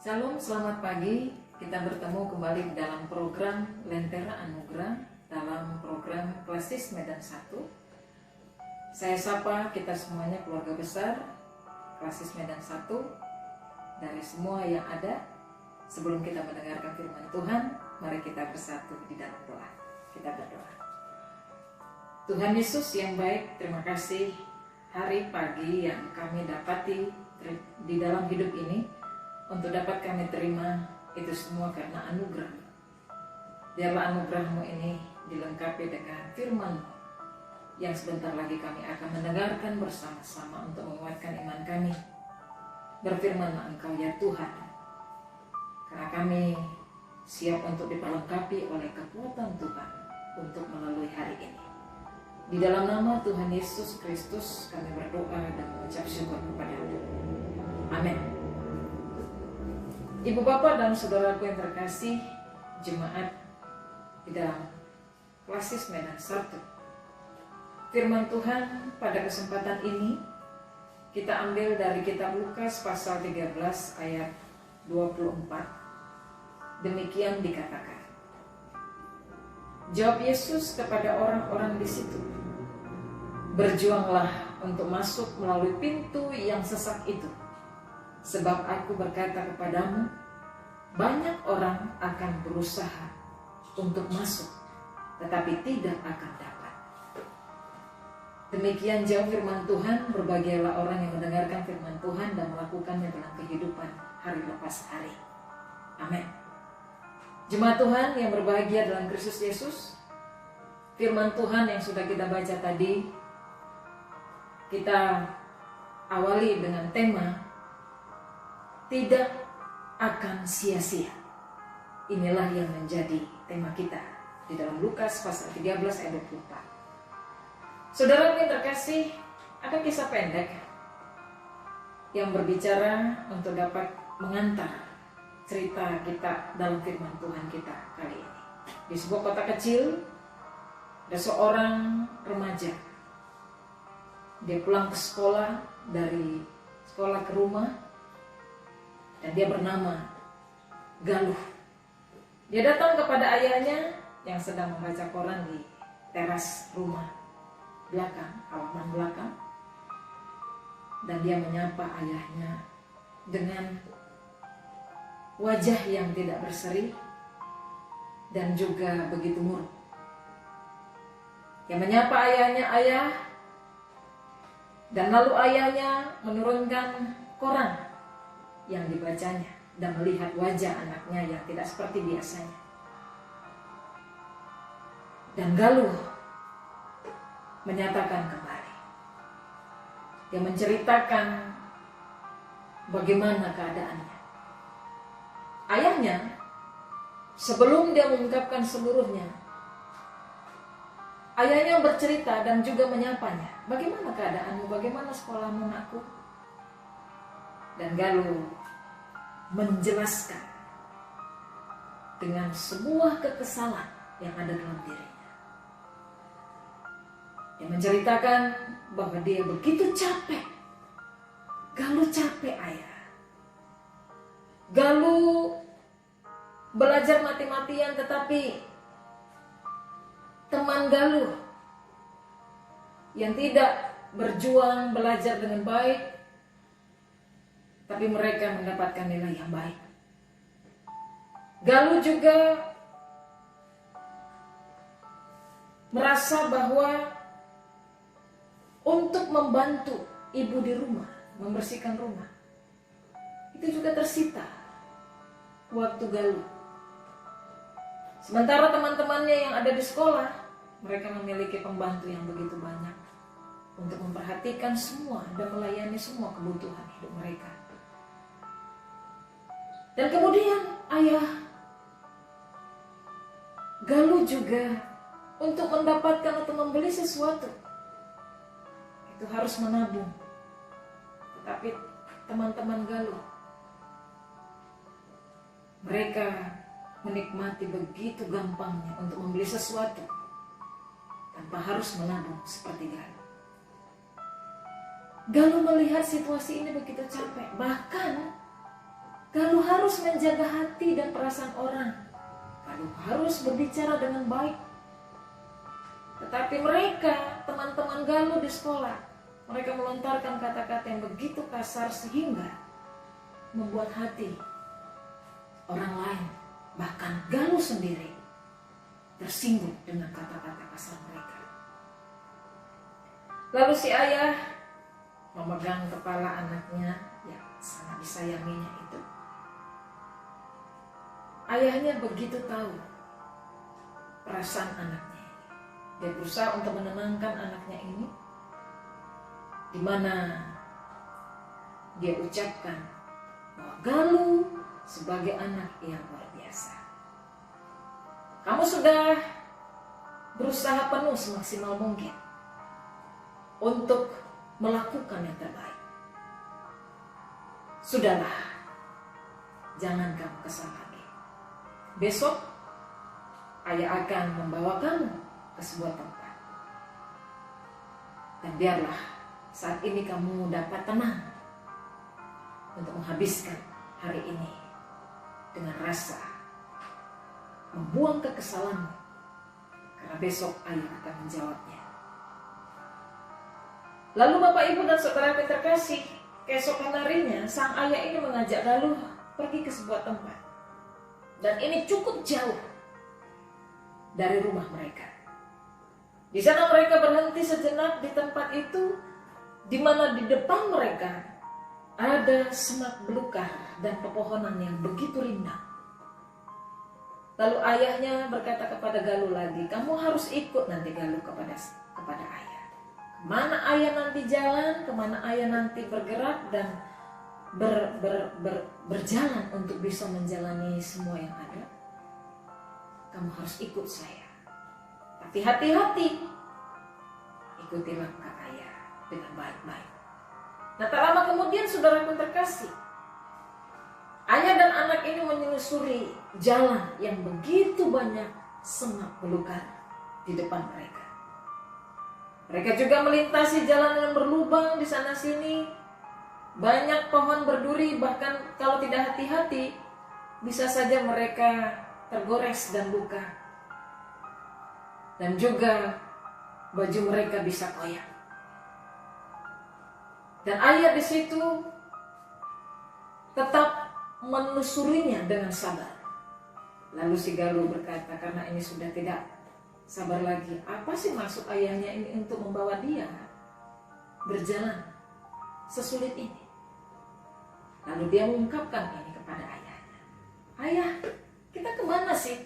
Salam, selamat pagi. Kita bertemu kembali dalam program Lentera Anugerah dalam program Klasis Medan 1. Saya sapa kita semuanya keluarga besar Klasis Medan 1 dari semua yang ada. Sebelum kita mendengarkan firman Tuhan, mari kita bersatu di dalam doa. Kita berdoa. Tuhan Yesus yang baik, terima kasih hari pagi yang kami dapati di dalam hidup ini. Untuk dapat kami terima itu semua karena anugerah. Biarlah anugerah-Mu ini dilengkapi dengan firman yang sebentar lagi kami akan mendengarkan bersama-sama untuk menguatkan iman kami. Berfirmanlah Engkau ya Tuhan, karena kami siap untuk diperlengkapi oleh kekuatan Tuhan untuk melalui hari ini. Di dalam nama Tuhan Yesus Kristus kami berdoa dan mengucap syukur kepada-Mu. Amin. Ibu bapak dan saudaraku yang terkasih, jemaat di dalam Klasis Medan 1. Firman Tuhan pada kesempatan ini kita ambil dari kitab Lukas pasal 13 ayat 24. Demikian dikatakan. Jawab Yesus kepada orang-orang di situ, "Berjuanglah untuk masuk melalui pintu yang sesak itu. Sebab aku berkata kepadamu, banyak orang akan berusaha untuk masuk, tetapi tidak akan dapat." Demikian jauh firman Tuhan. Berbahagialah orang yang mendengarkan firman Tuhan dan melakukannya dalam kehidupan hari lepas hari. Amin. Jemaat Tuhan yang berbahagia dalam Kristus Yesus, firman Tuhan yang sudah kita baca tadi, kita awali dengan tema tidak akan sia-sia. Inilah yang menjadi tema kita di dalam Lukas pasal 13 ayat 24. Saudara yang terkasih, ada kisah pendek yang berbicara untuk dapat mengantar cerita kita dalam firman Tuhan kita kali ini. Di sebuah kota kecil, ada seorang remaja. Dia pulang ke sekolah, dari sekolah ke rumah, dan dia bernama Galuh. Dia datang kepada ayahnya yang sedang membaca koran di teras rumah belakang, halaman belakang. Dan dia menyapa ayahnya dengan wajah yang tidak berseri dan juga begitu murung. Dia menyapa ayahnya, "Ayah." Dan lalu ayahnya menurunkan koran yang dibacanya dan melihat wajah anaknya yang tidak seperti biasanya. Dan Galuh menyatakan kembali. Dia menceritakan bagaimana keadaannya. Ayahnya sebelum dia mengungkapkan seluruhnya, ayahnya bercerita dan juga menyapanya. "Bagaimana keadaanmu? Bagaimana sekolahmu, anakku?" Dan Galuh menjelaskan dengan sebuah kekesalan yang ada dalam dirinya. Dia menceritakan bahwa dia begitu capek. Galuh capek, ayah. Galuh belajar mati-matian, tetapi teman Galuh yang tidak berjuang belajar dengan baik, tapi mereka mendapatkan nilai yang baik. Galuh juga merasa bahwa untuk membantu ibu di rumah, membersihkan rumah, itu juga tersita waktu Galuh. Sementara teman-temannya yang ada di sekolah, mereka memiliki pembantu yang begitu banyak untuk memperhatikan semua dan melayani semua kebutuhan hidup mereka. Dan kemudian ayah Galuh juga untuk mendapatkan atau membeli sesuatu itu harus menabung. Tetapi teman-teman Galuh, mereka menikmati begitu gampangnya untuk membeli sesuatu tanpa harus menabung seperti Galuh. Galuh melihat situasi ini begitu capek. Bahkan Galuh harus menjaga hati dan perasaan orang. Galuh harus berbicara dengan baik. Tetapi mereka, teman-teman Galuh di sekolah, mereka melontarkan kata-kata yang begitu kasar sehingga membuat hati orang lain, bahkan Galuh sendiri, tersinggung dengan kata-kata kasar mereka. Lalu si ayah memegang kepala anaknya yang sangat disayanginya itu. Ayahnya begitu tahu perasaan anaknya. Dia berusaha untuk menenangkan anaknya ini, di mana dia ucapkan bahwa Galuh sebagai anak yang luar biasa. Kamu sudah berusaha penuh semaksimal mungkin untuk melakukan yang terbaik. Sudahlah, jangan kamu kesal lagi. Besok ayah akan membawa kamu ke sebuah tempat. Dan biarlah saat ini kamu dapat tenang untuk menghabiskan hari ini dengan rasa membuang kekesalanmu, karena besok ayah akan menjawabnya. Lalu Bapak Ibu dan saudara terkasih, keesokan harinya sang ayah ini mengajak Galuh pergi ke sebuah tempat. Dan ini cukup jauh dari rumah mereka. Di sana mereka berhenti sejenak di tempat itu, di mana di depan mereka ada semak belukar dan pepohonan yang begitu rindang. Lalu ayahnya berkata kepada Galuh lagi, kamu harus ikut nanti Galuh kepada ayah. Kemana ayah nanti jalan, kemana ayah nanti bergerak dan berjalan untuk bisa menjalani semua yang ada, kamu harus ikut saya. Tapi hati-hati, ikuti langkah ayah dengan baik-baik. Nah, tak lama kemudian saudaraku terkasih, ayah dan anak ini menyusuri jalan yang begitu banyak semak belukar di depan mereka. Mereka juga melintasi jalan yang berlubang di sana sini. Banyak pohon berduri, bahkan kalau tidak hati-hati bisa saja mereka tergores dan luka. Dan juga baju mereka bisa koyak. Dan ayah di situ tetap menelusurinya dengan sabar. Lalu si Galuh berkata, karena ini sudah tidak sabar lagi, apa sih maksud ayahnya ini untuk membawa dia berjalan sesulit ini? Lalu dia mengungkapkan ini kepada ayahnya. Ayah, kita kemana sih?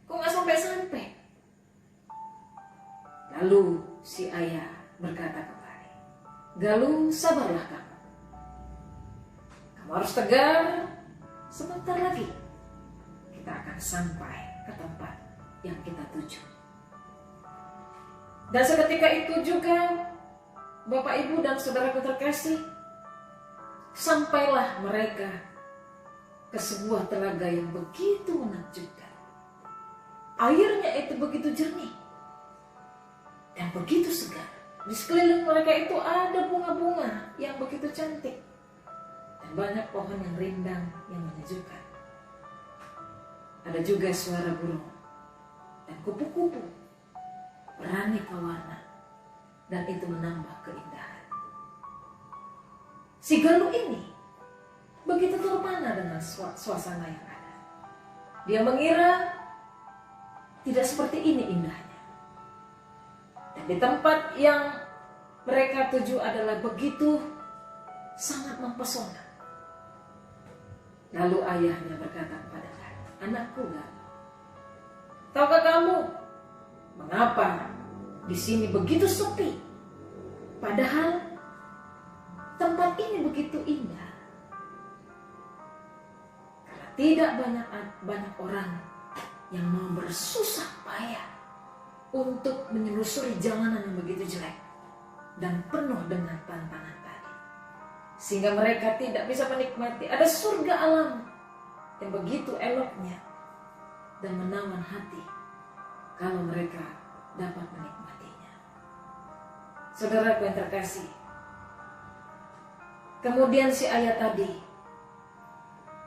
Kok gak sampai-sampai? Lalu si ayah berkata kembali, Galuh, sabarlah kamu. Kamu harus tegar, sebentar lagi kita akan sampai ke tempat yang kita tuju. Dan seketika itu juga Bapak Ibu dan saudaraku terkasih, sampailah mereka ke sebuah telaga yang begitu menakjubkan. Airnya itu begitu jernih dan begitu segar. Di sekeliling mereka itu ada bunga-bunga yang begitu cantik dan banyak pohon yang rindang yang menyejukkan. Ada juga suara burung dan kupu-kupu beraneka warna, dan itu menambah keindahan. Si Galuh ini begitu terpana dengan suasana yang ada. Dia mengira tidak seperti ini indahnya. Dan di tempat yang mereka tuju adalah begitu sangat mempesona. Lalu ayahnya berkata kepada Galuh, anakku Galuh, tahukah kamu mengapa di sini begitu sepi? Padahal tempat ini begitu indah. Karena tidak banyak orang yang mau bersusah payah untuk menyelusuri jalanan yang begitu jelek dan penuh dengan tantangan tadi, sehingga mereka tidak bisa menikmati ada surga alam yang begitu eloknya dan menawan hati kalau mereka dapat menikmatinya. Saudaraku yang terkasih, kemudian si ayah tadi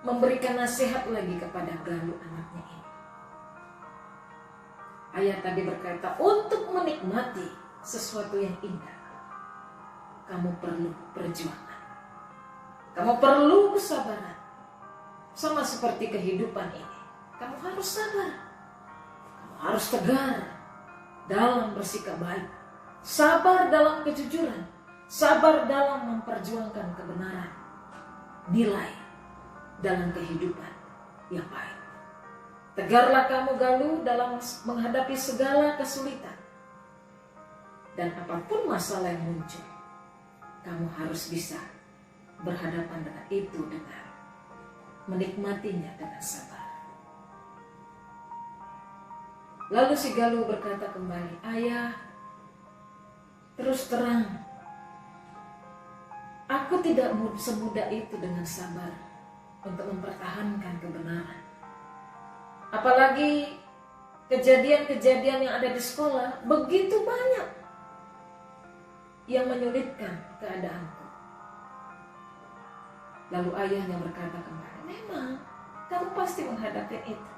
memberikan nasihat lagi kepada Galuh anaknya ini. Ayah tadi berkata, untuk menikmati sesuatu yang indah, kamu perlu perjuangan. Kamu perlu kesabaran. Sama seperti kehidupan ini, kamu harus sabar. Kamu harus tegar dalam bersikap baik. Sabar dalam kejujuran. Sabar dalam memperjuangkan kebenaran. Nilai dalam kehidupan yang baik. Tegarlah kamu Galuh dalam menghadapi segala kesulitan. Dan apapun masalah yang muncul, kamu harus bisa berhadapan dengan itu dengan menikmatinya dengan sabar. Lalu si Galuh berkata kembali, ayah, terus terang, aku tidak semudah itu dengan sabar untuk mempertahankan kebenaran. Apalagi kejadian-kejadian yang ada di sekolah begitu banyak yang menyulitkan keadaanku. Lalu ayahnya berkata kembali, memang kamu pasti menghadapi itu.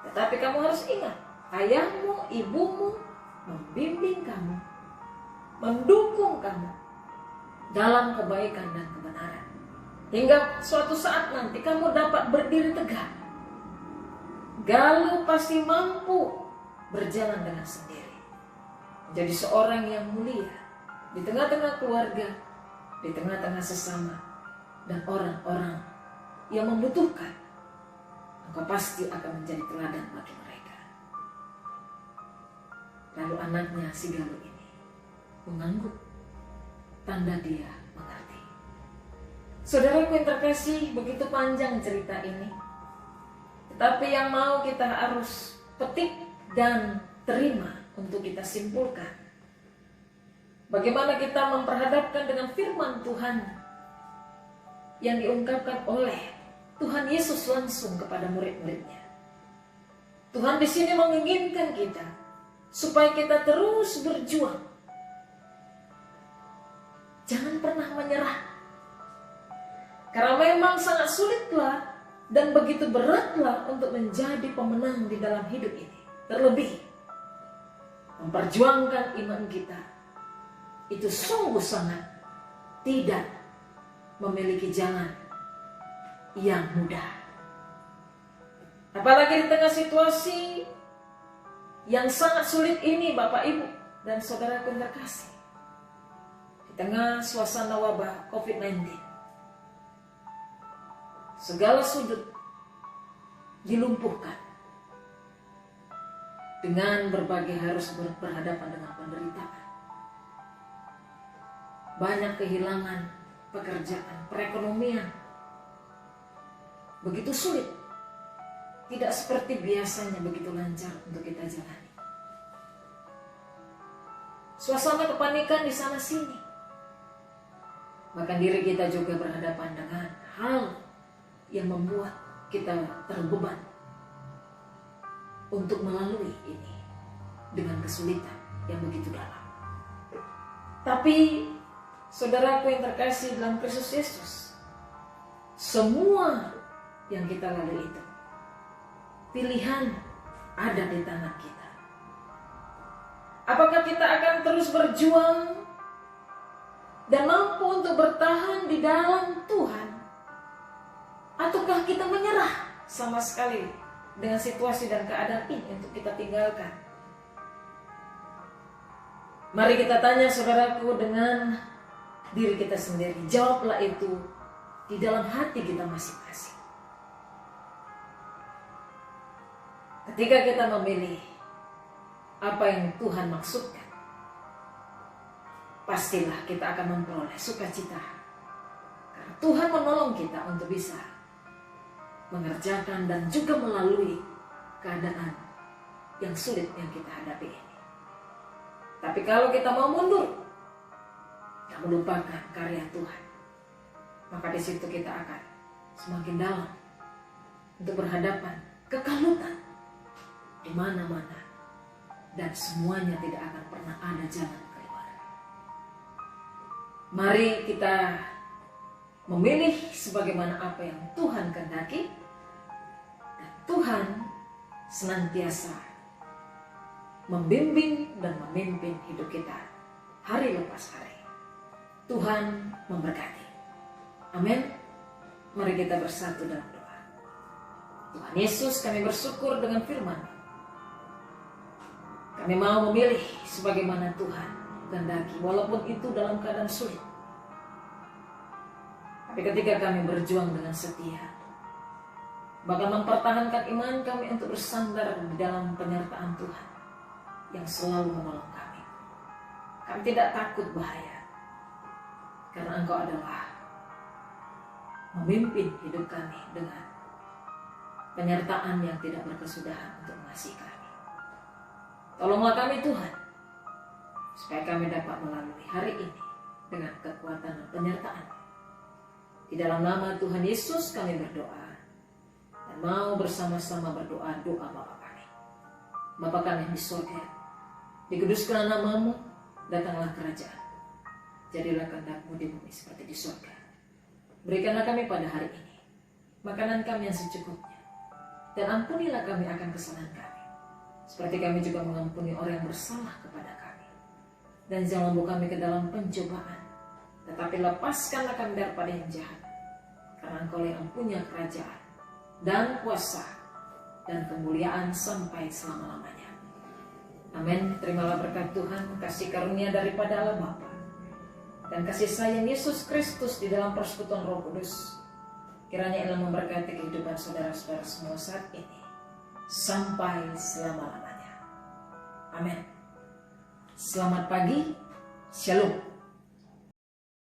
Tetapi kamu harus ingat, ayahmu, ibumu membimbing kamu, mendukung kamu dalam kebaikan dan kebenaran. Hingga suatu saat nanti kamu dapat berdiri tegak. Galuh pasti mampu berjalan dengan sendiri. Menjadi seorang yang mulia di tengah-tengah keluarga, di tengah-tengah sesama, dan orang-orang yang membutuhkan. Engkau pasti akan menjadi teladan bagi mereka. Lalu anaknya si Galuh ini mengangguk, tanda dia mengerti. Saudaraku yang terkasih, begitu panjang cerita ini. Tetapi yang mau kita harus petik dan terima untuk kita simpulkan. Bagaimana kita memperhadapkan dengan firman Tuhan yang diungkapkan oleh Tuhan Yesus langsung kepada murid-muridnya. Tuhan di sini menginginkan kita supaya kita terus berjuang. Jangan pernah menyerah. Karena memang sangat sulitlah dan begitu beratlah untuk menjadi pemenang di dalam hidup ini. Terlebih memperjuangkan iman kita itu sungguh sangat tidak memiliki jalan yang mudah. Apalagi di tengah situasi yang sangat sulit ini, Bapak Ibu dan saudaraku yang terkasih. Di tengah suasana wabah COVID-19, segala sudut dilumpuhkan dengan berbagai harus berhadapan dengan penderitaan. Banyak kehilangan pekerjaan, perekonomian. Begitu sulit. Tidak seperti biasanya begitu lancar untuk kita jalani. Suasana kepanikan di sana sini. Bahkan diri kita juga berhadapan dengan hal yang membuat kita terbeban untuk melalui ini dengan kesulitan yang begitu dalam. Tapi saudaraku yang terkasih dalam Kristus Yesus, semua yang kita lalui itu pilihan ada di tangan kita. Apakah kita akan terus berjuang dan mampu untuk bertahan di dalam Tuhan, ataukah kita menyerah sama sekali dengan situasi dan keadaan ini untuk kita tinggalkan? Mari kita tanya saudaraku dengan diri kita sendiri. Jawablah itu di dalam hati kita masing-masing. Ketika kita memilih apa yang Tuhan maksudkan, pastilah kita akan memperoleh sukacita. Karena Tuhan menolong kita untuk bisa mengerjakan dan juga melalui keadaan yang sulit yang kita hadapi ini. Tapi kalau kita mau mundur, tak melupakan karya Tuhan, maka di situ kita akan semakin dalam untuk berhadapan kekalutan di mana-mana, dan semuanya tidak akan pernah ada jalan keluar. Mari kita memilih sebagaimana apa yang Tuhan kehendaki, dan Tuhan senantiasa membimbing dan memimpin hidup kita hari lepas hari. Tuhan memberkati. Amin. Mari kita bersatu dalam doa. Tuhan Yesus, kami bersyukur dengan firman. Kami mau memilih sebagaimana Tuhan kehendaki, walaupun itu dalam keadaan sulit. Tapi ketika kami berjuang dengan setia, bahkan mempertahankan iman kami untuk bersandar di dalam penyertaan Tuhan yang selalu menolong kami. Kami tidak takut bahaya, karena Engkau adalah memimpin hidup kami dengan penyertaan yang tidak berkesudahan untuk mengasihi kami. Tolonglah kami Tuhan, supaya kami dapat melalui hari ini dengan kekuatan dan penyertaan. Di dalam nama Tuhan Yesus kami berdoa, dan mau bersama-sama berdoa doa Bapa kami. Bapa kami yang di surga, dikuduskanlah nama-Mu, datanglah kerajaan. Jadilah kehendak-Mu di bumi seperti di surga. Berikanlah kami pada hari ini makanan kami yang secukupnya, dan ampunilah kami akan kesalahan kami, seperti kami juga mengampuni orang yang bersalah kepada kami. Dan jangan membawa kami ke dalam pencobaan, tetapi lepaskanlah kami daripada yang jahat, karena Engkau yang punya kerajaan dan kuasa dan kemuliaan sampai selama-lamanya. Amin. Terimalah berkat Tuhan, kasih karunia daripada Allah Bapa, dan kasih sayang Yesus Kristus di dalam persekutuan Roh Kudus, kiranya Allah memberkati kehidupan saudara-saudara semua saat ini sampai selama-lamanya. Amin. Selamat pagi. Shalom.